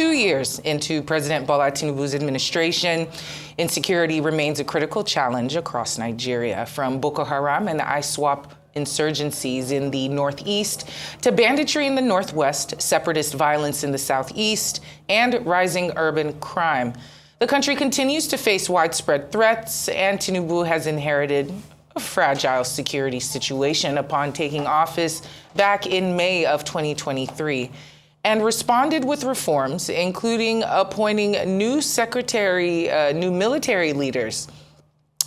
2 years into President Bola Tinubu's administration, insecurity remains a critical challenge across Nigeria, from Boko Haram and ISWAP insurgencies in the northeast to banditry in the northwest, separatist violence in the southeast, and rising urban crime. The country continues to face widespread threats, and Tinubu has inherited a fragile security situation upon taking office back in May of 2023, and responded with reforms, including appointing new military leaders.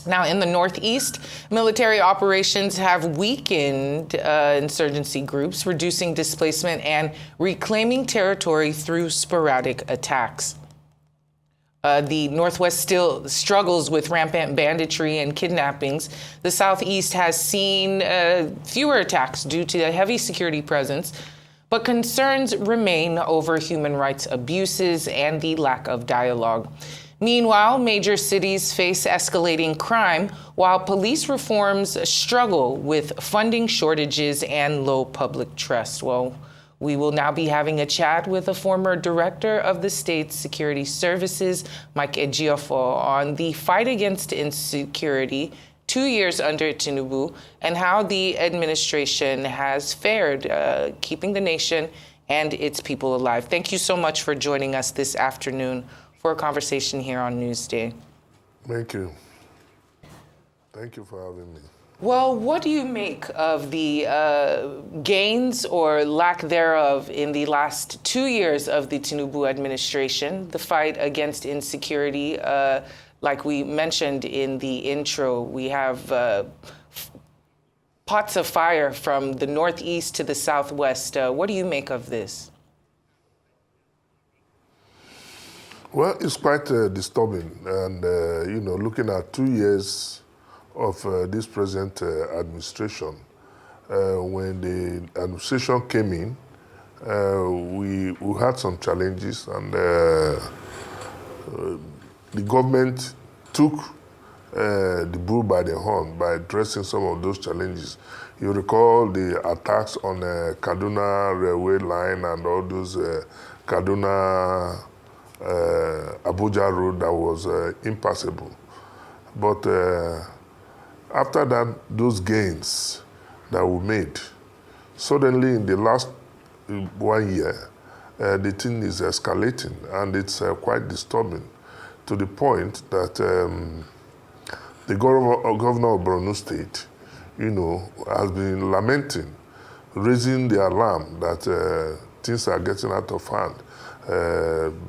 Now, in the Northeast, military operations have weakened insurgency groups, reducing displacement and reclaiming territory through sporadic attacks. The Northwest still struggles with rampant banditry and kidnappings. The Southeast has seen fewer attacks due to a heavy security presence, but concerns remain over human rights abuses and the lack of dialogue. Meanwhile, major cities face escalating crime, while police reforms struggle with funding shortages and low public trust. Well, we will now be having a chat with a former director of the state's security services, Mike Ejiofor, on the fight against insecurity 2 years under Tinubu and how the administration has fared keeping the nation and its people alive. Thank you so much for joining us this afternoon for a conversation here on Newsday. Thank you. Thank you for having me. Well, what do you make of the gains or lack thereof in the last 2 years of the Tinubu administration, the fight against insecurity? Like we mentioned in the intro, we have pots of fire from the northeast to the southwest. What do you make of this? Well, it's quite disturbing. And, looking at 2 years of this present administration, when the administration came in, we had some challenges, and the government took the bull by the horn by addressing some of those challenges. You recall the attacks on Kaduna railway line and all those Kaduna Abuja road that was impassable. But after that, those gains that we made, suddenly in the last 1 year, the thing is escalating, and it's quite disturbing, to the point that the governor of Borno State, has been lamenting, raising the alarm that things are getting out of hand.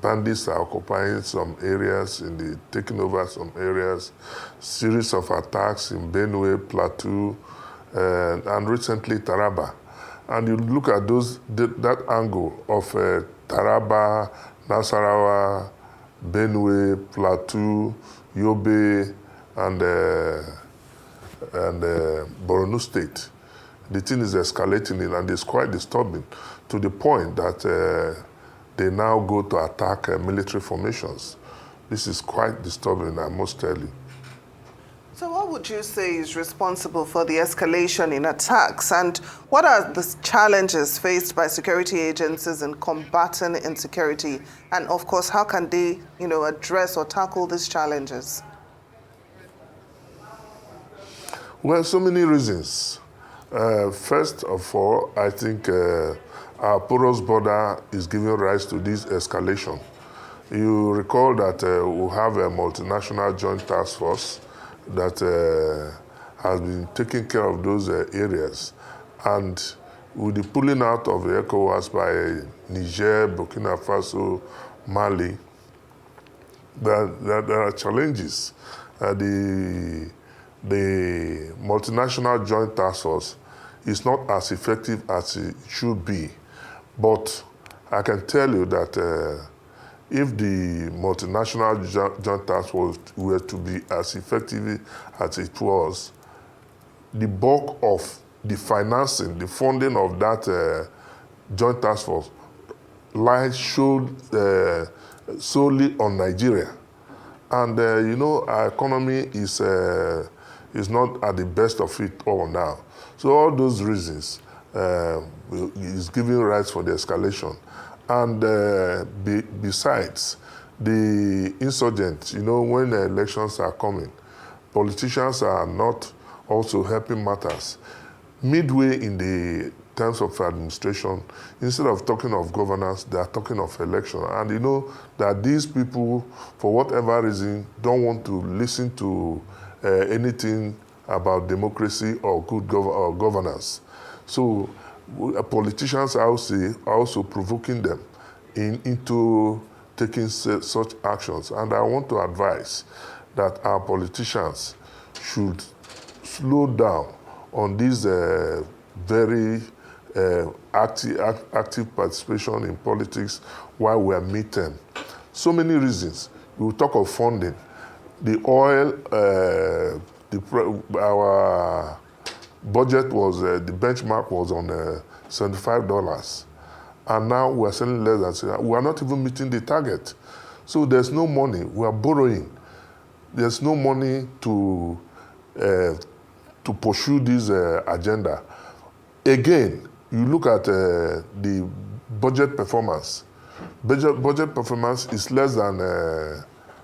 Bandits are occupying some areas, taking over some areas, series of attacks in Benue, Plateau, and recently Taraba. And you look at that angle of Taraba, Nasarawa, Benue, Plateau, Yobe, and Borno State. The thing is escalating, and it's quite disturbing, to the point that they now go to attack military formations. This is quite disturbing, I must tell you. So what would you say is responsible for the escalation in attacks, and what are the challenges faced by security agencies in combating insecurity? And of course, how can they, address or tackle these challenges? Well, so many reasons. First of all, I think our porous border is giving rise to this escalation. You recall that we have a multinational joint task force that has been taking care of those areas. And with the pulling out of the ECOWAS by Niger, Burkina Faso, Mali, there are challenges. The multinational joint task force is not as effective as it should be. But I can tell you that if the multinational joint task force were to be as effective as it was, the bulk of the financing, the funding of that joint task force lies solely on Nigeria. And our economy is not at the best of it all now. So all those reasons is giving rise for the escalation. And besides, the insurgents, when elections are coming, politicians are not also helping matters. Midway in the terms of administration, instead of talking of governance, they are talking of election. And you know that these people, for whatever reason, don't want to listen to anything about democracy or good governance. So politicians are also provoking them into taking such actions. And I want to advise that our politicians should slow down on this very active participation in politics while we are midterm. So many reasons. We will talk of funding. The oil, our budget was, the benchmark was on $75. And now we are selling less than, we are not even meeting the target. So there's no money, we are borrowing. There's no money to pursue this agenda. Again, you look at the budget performance. Budget performance is less than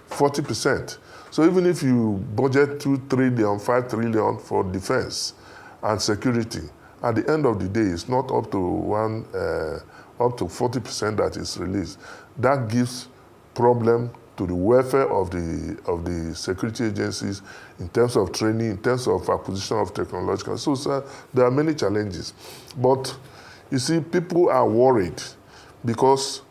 40%. So even if you budget 2 trillion, 5 trillion for defense and security, at the end of the day, it's not up to up to 40% that is released. That gives problem to the welfare of the security agencies in terms of training, in terms of acquisition of technological. So, sir, there are many challenges. But you see, people are worried because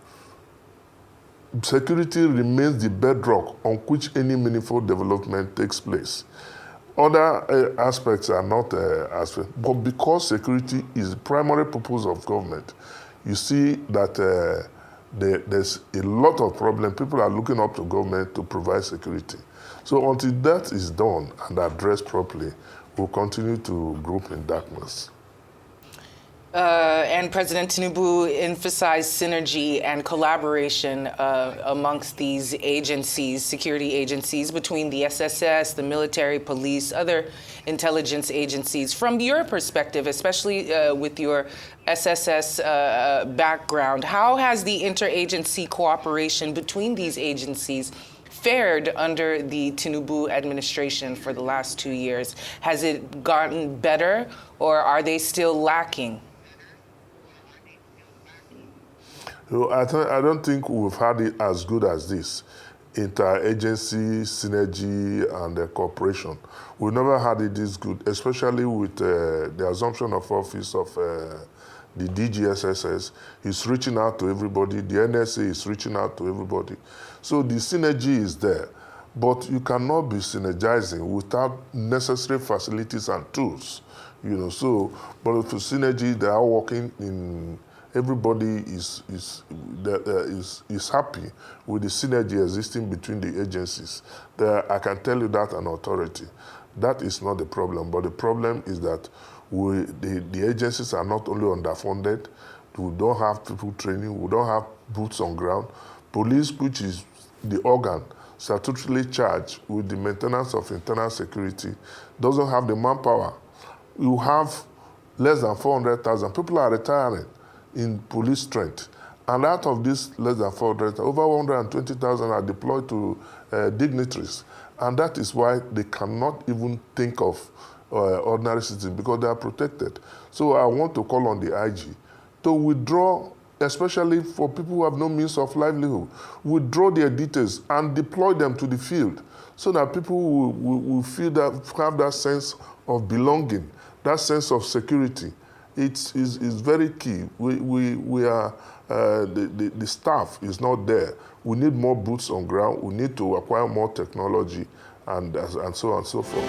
security remains the bedrock on which any meaningful development takes place. Other aspects are not aspects, but because security is the primary purpose of government, you see that there's a lot of problems. People are looking up to government to provide security. So until that is done and addressed properly, we'll continue to grope in darkness. And President Tinubu emphasized synergy and collaboration amongst these agencies, security agencies, between the SSS, the military, police, other intelligence agencies. From your perspective, especially with your SSS background, how has the interagency cooperation between these agencies fared under the Tinubu administration for the last 2 years? Has it gotten better, or are they still lacking? I don't think we've had it as good as this. Interagency, synergy, and cooperation. We never had it this good, especially with the assumption of office of the DGSSS. He's reaching out to everybody. The NSA is reaching out to everybody. So the synergy is there. But you cannot be synergizing without necessary facilities and tools. So, but for synergy, they are working in. Everybody is happy with the synergy existing between the agencies. I can tell you that an authority. That is not the problem, but the problem is that the agencies are not only underfunded, we don't have people training, we don't have boots on ground. Police, which is the organ statutorily charged with the maintenance of internal security, doesn't have the manpower. You have less than 400,000. People are retiring in police strength. And out of this less than 400, over 120,000 are deployed to dignitaries. And that is why they cannot even think of ordinary citizens because they are protected. So I want to call on the IG to withdraw, especially for people who have no means of livelihood, withdraw their details and deploy them to the field so that people will feel that, have that sense of belonging, that sense of security. It's very key. We are the staff is not there. We need more boots on ground. We need to acquire more technology, and so on and so forth.